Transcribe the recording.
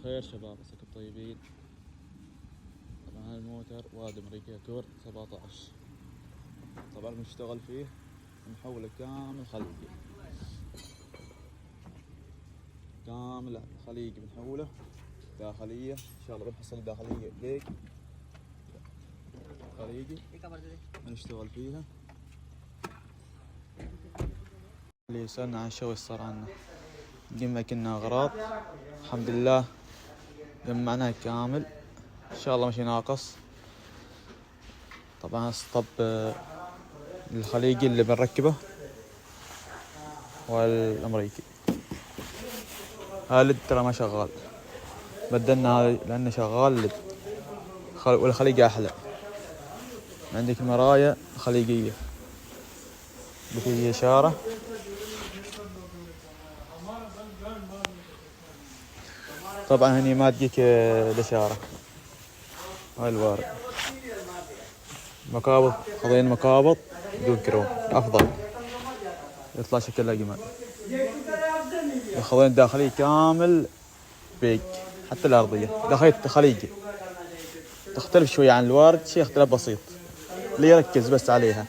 خير شباب، عساكم طيبين. طبعا الموتر واد امريكا كور 17. طبعا بنشتغل فيه نحوله كامل خليجي، كامل خليجي بنحوله داخلية ان شاء الله. بنحصل داخلية ليك خليجي بنشتغل فيها. اللي يسألنا عن شو صار عنا، قمنا كنا اغراض الحمد لله جمعناه كامل ان شاء الله، ماشي ناقص. طبعا السطب الخليجي اللي بنركبه والامريكي، هالد ترى ما شغال، بدلنا هذا لانه شغال لد والخليجي احلى. عندك المرايا خليجية بفي اشارة، طبعا هني ما تجيك الاشارة. هاي الوارد مقابض، خذين مقابض بدون كروم افضل، يطلع شكلها جمال. الخضين الداخلي كامل بيج، حتى الارضية داخلية خليجي، تختلف شوي عن الوارد، شيء اختلاف بسيط اللي يركز بس عليها.